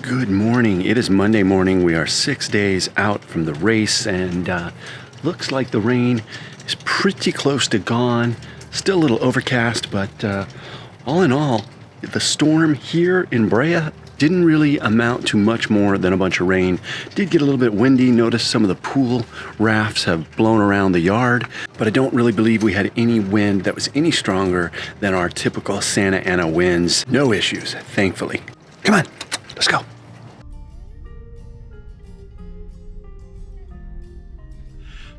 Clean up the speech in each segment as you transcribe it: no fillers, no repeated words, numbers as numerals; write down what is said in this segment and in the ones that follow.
Good morning. It is Monday morning. We are 6 days out from the race, and looks like the rain is pretty close to gone. Still a little overcast, but all in all, the storm here in Brea didn't really amount to much more than a bunch of rain. Did get a little bit windy. Noticed some of the pool rafts have blown around the yard, but I don't really believe we had any wind that was any stronger than our typical Santa Ana winds. No issues, thankfully. Come on, let's go.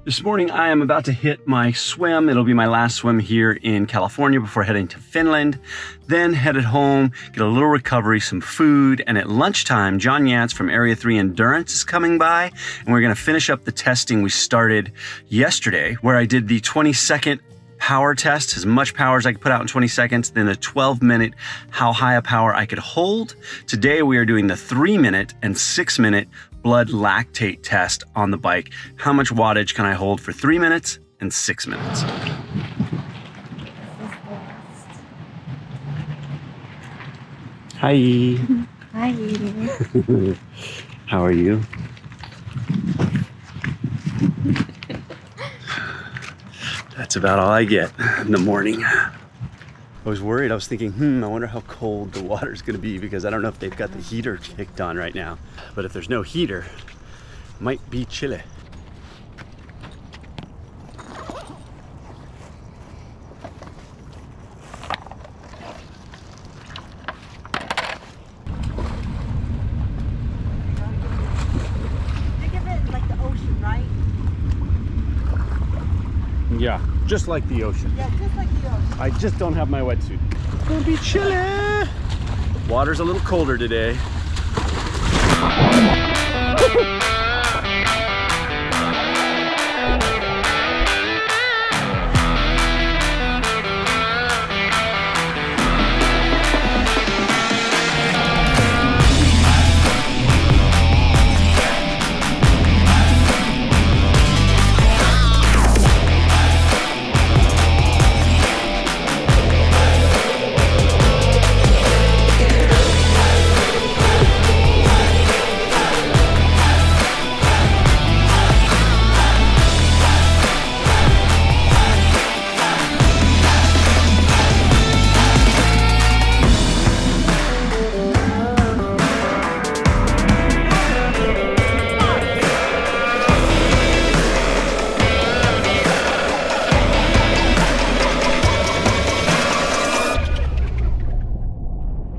This morning I am about to hit my swim. It'll be my last swim here in California before heading to Finland. Then headed home, get a little recovery, some food, and at lunchtime, John Yance from Area 3 Endurance is coming by, and we're gonna finish up the testing we started yesterday, where I did the 20-second power test, as much power as I could put out in 20 seconds, then a 12-minute how high a power I could hold. Today we are doing the 3-minute and 6-minute blood lactate test on the bike. How much wattage can I hold for 3 minutes and 6 minutes? Hi. Hi. How are you? That's about all I get in the morning. I was worried. I was thinking, I wonder how cold the water's gonna be, because I don't know if they've got the heater kicked on right now. But if there's no heater, it might be chilly. Think of it like the ocean, right? Yeah, just like the ocean. Yeah, just like the ocean. I just don't have my wetsuit. It's gonna be chilly. Water's a little colder today.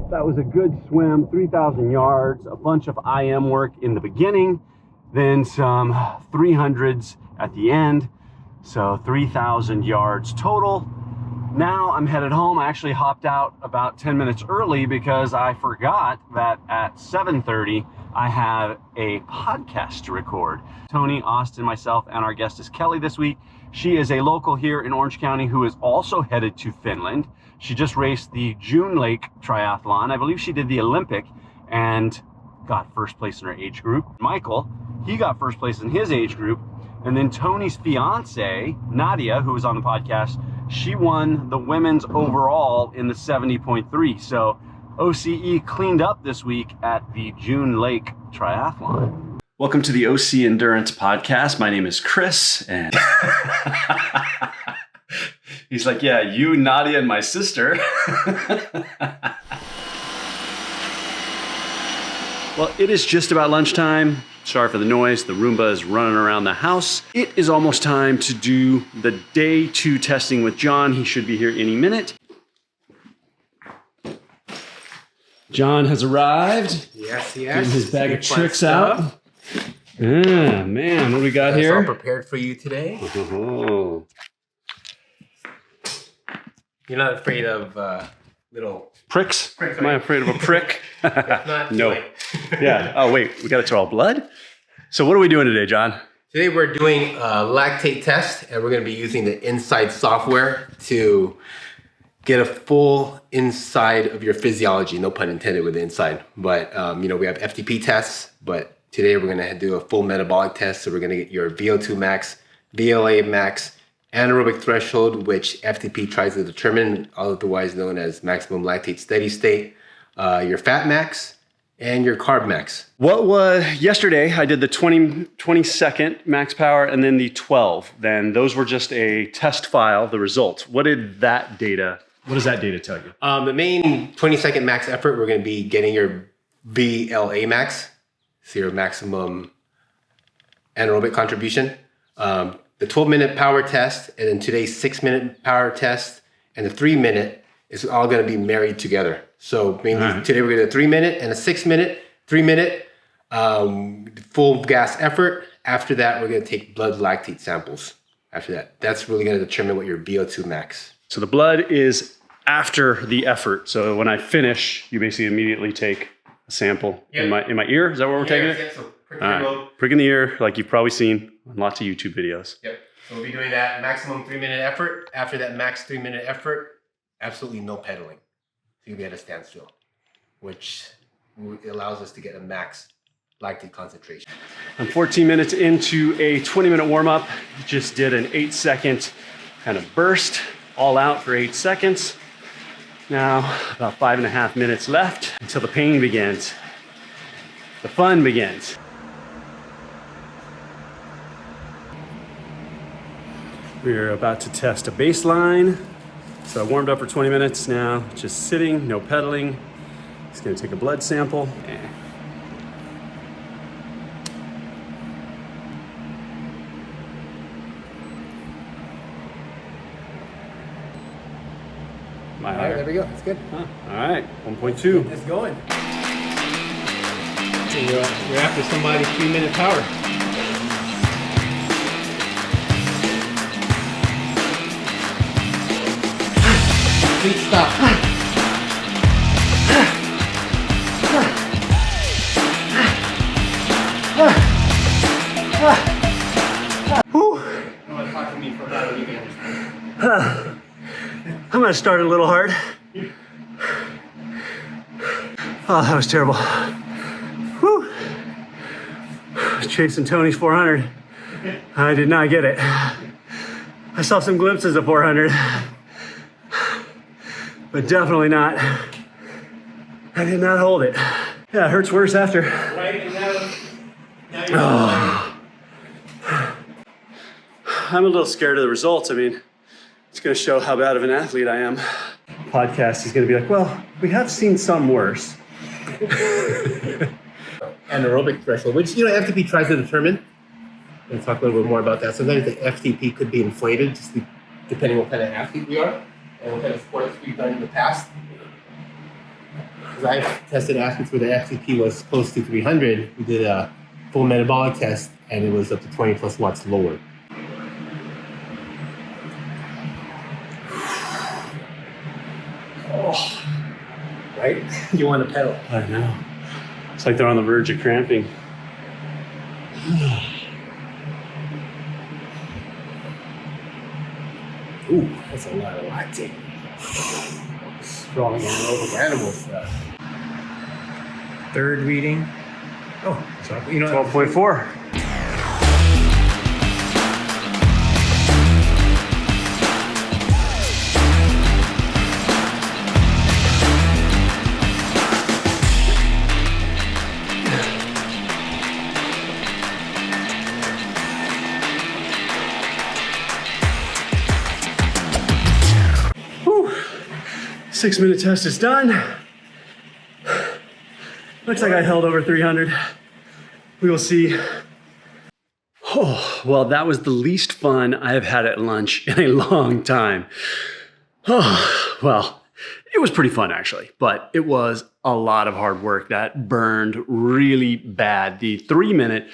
That was a good swim, 3,000 yards, a bunch of IM work in the beginning, then some 300s at the end. So 3,000 yards total. Now I'm headed home. I actually hopped out about 10 minutes early because I forgot that at 7:30 I have a podcast to record. Tony, Austin, myself, and our guest is Kelly this week. She is a local here in Orange County who is also headed to Finland. She just raced the June Lake Triathlon. I believe she did the Olympic and got first place in her age group. Michael, he got first place in his age group. And then Tony's fiance, Nadia, who was on the podcast, she won the women's overall in the 70.3. So OCE cleaned up this week at the June Lake Triathlon. Welcome to the OC Endurance Podcast. My name is Chris, and he's like, yeah, you, Nadia, and my sister. Well, it is just about lunchtime. Sorry for the noise. The Roomba is running around the house. It is almost time to do the day 2 testing with John. He should be here any minute. John has arrived. Yes. Getting his bag of tricks out. Ah, man, what do we got here? All prepared for you today. Oh. You're not afraid of little Pricks? Pricks, Am I right? afraid of a prick? If not, No. like- Yeah. Oh, wait, we got to draw blood? So what are we doing today, John? Today we're doing a lactate test, and we're going to be using the Inside software to get a full inside of your physiology. No pun intended with the inside. But, we have FTP tests, but today we're going to do a full metabolic test. So we're going to get your VO2 max, VLA max, anaerobic threshold, which FTP tries to determine, otherwise known as maximum lactate steady state, your fat max, and your carb max. What was yesterday? I did the 20 second max power and then the 12. Then those were just a test file, the results. What does that data tell you? The main 20-second max effort, we're going to be getting your VLA max, so your maximum anaerobic contribution. The 12-minute power test, and then today's 6-minute power test, and the 3-minute is all going to be married together. So mainly today we're going to do a 3-minute and a 6-minute, 3-minute full gas effort. After that, we're going to take blood lactate samples. After that, that's really going to determine what your VO2 max. So the blood is after the effort. So when I finish, you basically immediately take a sample in my ear. Is that where we're taking it? So prick in the ear, like you've probably seen on lots of YouTube videos. Yep. So we'll be doing that maximum 3-minute effort. After that max 3-minute effort, absolutely no pedaling. So you'll be at a standstill, which allows us to get a max lactate concentration. I'm 14 minutes into a 20-minute warm-up. Just did an 8-second kind of burst, all out for 8 seconds. Now, about 5.5 minutes left until the pain begins. The fun begins. We're about to test a baseline. So I warmed up for 20 minutes now, just sitting, no pedaling. Just gonna take a blood sample. All right, there we go. That's good. All right, 1.2. It's going. So we're after somebody's 3-minute power. Please stop. I'm gonna start a little hard. Oh, that was terrible. Whew. Chasing Tony's 400. I did not get it. I saw some glimpses of 400, but definitely not. I did not hold it. Yeah, it hurts worse after. Right, and Oh. I'm a little scared of the results. I mean, it's going to show how bad of an athlete I am. Podcast is going to be like, well, we have seen some worse. anaerobic threshold, which FTP tries to determine. We'll talk a little bit more about that. Sometimes the FTP could be inflated, just depending on what kind of athlete we are and what kind of sports we've done in the past. Because I've tested athletes where the FTP was close to 300. We did a full metabolic test, and it was up to 20 plus watts lower. Oh, Right? You want to pedal. I know. It's like they're on the verge of cramping. Ooh, that's a lot of lactate. Strong anaerobic animal stuff. Third reading. Oh, so 12.4. Whew. 6-minute test is done. Looks like I held over 300. We will see. Oh, well, that was the least fun I have had at lunch in a long time. Oh, well, it was pretty fun actually, but it was a lot of hard work. That burned really bad. The 3-minute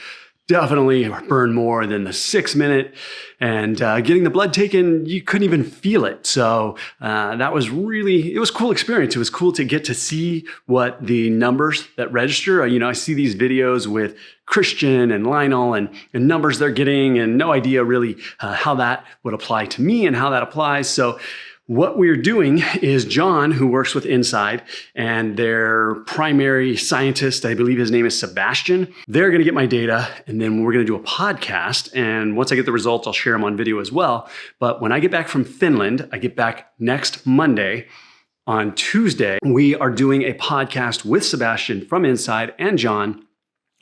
definitely burned more than the 6-minute, and getting the blood taken, you couldn't even feel it. So that was really, it was a cool experience. It was cool to get to see what the numbers that register. I see these videos with Christian and Lionel and numbers they're getting, and no idea really how that would apply to me and how that applies. So what we're doing is John, who works with Inside, and their primary scientist, I believe his name is Sebastian, they're going to get my data, and then we're going to do a podcast. And once I get the results, I'll share them on video as well. But when I get back from Finland, I get back next Monday, On Tuesday, we are doing a podcast with Sebastian from Inside and John.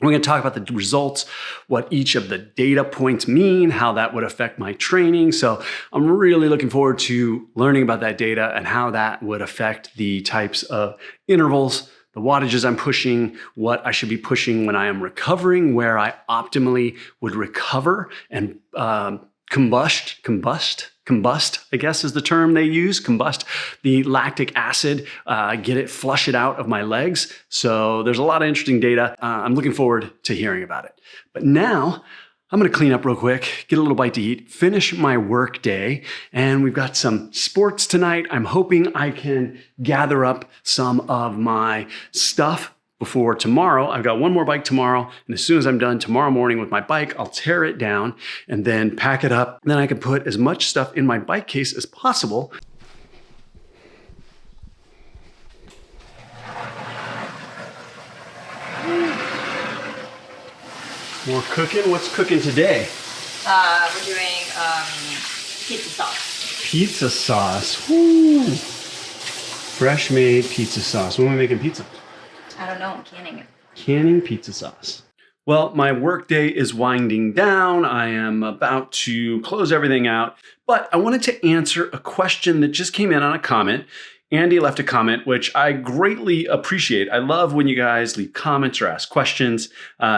We're going to talk about the results, what each of the data points mean, how that would affect my training. So I'm really looking forward to learning about that data and how that would affect the types of intervals, the wattages I'm pushing, what I should be pushing when I am recovering, where I optimally would recover and combust, I guess is the term they use, combust the lactic acid, get it, flush it out of my legs. So there's a lot of interesting data. I'm looking forward to hearing about it. But now I'm going to clean up real quick, get a little bite to eat, finish my work day, and we've got some sports tonight. I'm hoping I can gather up some of my stuff before tomorrow. I've got one more bike tomorrow, and as soon as I'm done tomorrow morning with my bike, I'll tear it down and then pack it up. Then I can put as much stuff in my bike case as possible. More cooking? What's cooking today? We're doing pizza sauce. Pizza sauce. Woo! Fresh made pizza sauce. When are we making pizza? I don't know, I'm canning it. Canning pizza sauce. Well, my workday is winding down. I am about to close everything out, but I wanted to answer a question that just came in on a comment. Andy left a comment, which I greatly appreciate. I love when you guys leave comments or ask questions.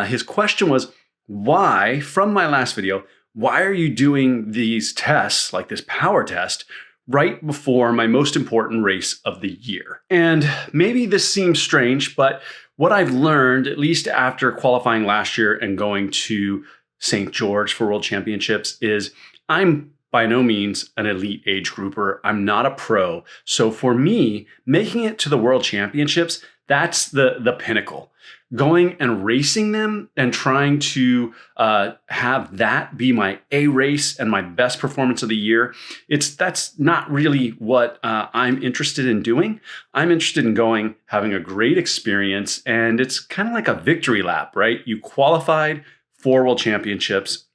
His question was, why, from my last video, why are you doing these tests, like this power test, right before my most important race of the year? And maybe this seems strange, but what I've learned, at least after qualifying last year and going to St. George for World Championships, is I'm by no means an elite age grouper. I'm not a pro. So for me, making it to the World Championships, that's the pinnacle. Going and racing them and trying to have that be my A race and my best performance of the year, that's not really what I'm interested in doing. I'm interested in going, having a great experience, and it's kind of like a victory lap, right? You qualified for World Championships.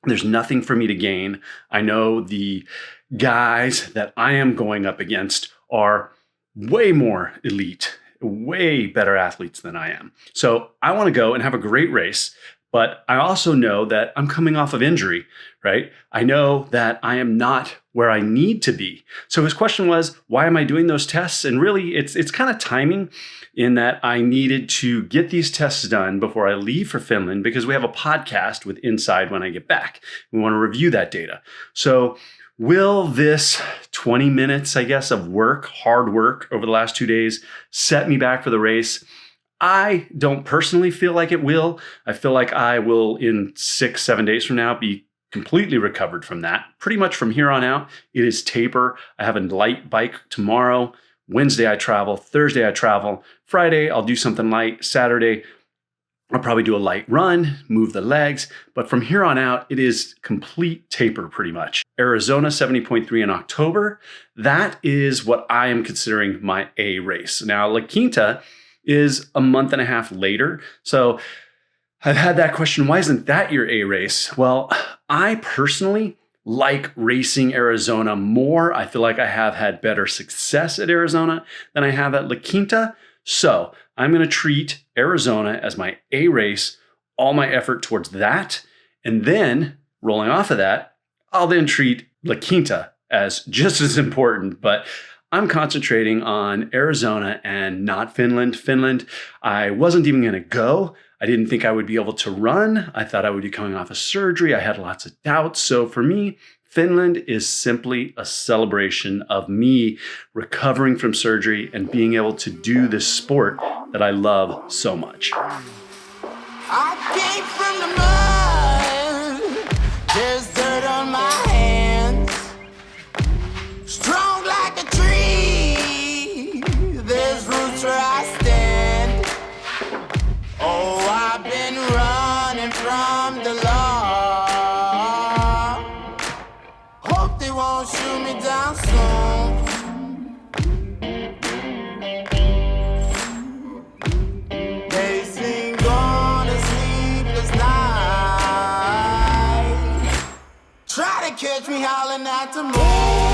There's nothing for me to gain. I know the guys that I am going up against are way more elite, way better athletes than I am. So I want to go and have a great race, but I also know that I'm coming off of injury, right? I know that I am not where I need to be. So his question was, why am I doing those tests? And really, it's kind of timing in that I needed to get these tests done before I leave for Finland because we have a podcast with Inside when I get back. We want to review that data. So will this 20 minutes, I guess, of work, hard work over the last 2 days set me back for the race? I don't personally feel like it will. I feel like I will, in 6-7 days from now, be completely recovered from that. Pretty much from here on out, it is taper. I have a light bike tomorrow. Wednesday, I travel. Thursday, I travel. Friday, I'll do something light. Saturday, I'll probably do a light run, move the legs. But from here on out, it is complete taper pretty much. Arizona 70.3 in October. That is what I am considering my A race. Now, La Quinta is a month and a half later. So I've had that question, why isn't that your A race? Well, I personally like racing Arizona more. I feel like I have had better success at Arizona than I have at La Quinta. So I'm going to treat Arizona as my A race, all my effort towards that. And then rolling off of that, I'll then treat La Quinta as just as important. But I'm concentrating on Arizona and not Finland. Finland, I wasn't even going to go. I didn't think I would be able to run. I thought I would be coming off of surgery. I had lots of doubts. So for me, Finland is simply a celebration of me recovering from surgery and being able to do this sport that I love so much. I came from the mud. There's dirt on my hands. Strong like a tree. There's roots where I stand. Oh, I've been running from the law. Hope they won't shoot me down soon. They sing on a sleepless night. Try to catch me howling at the moon.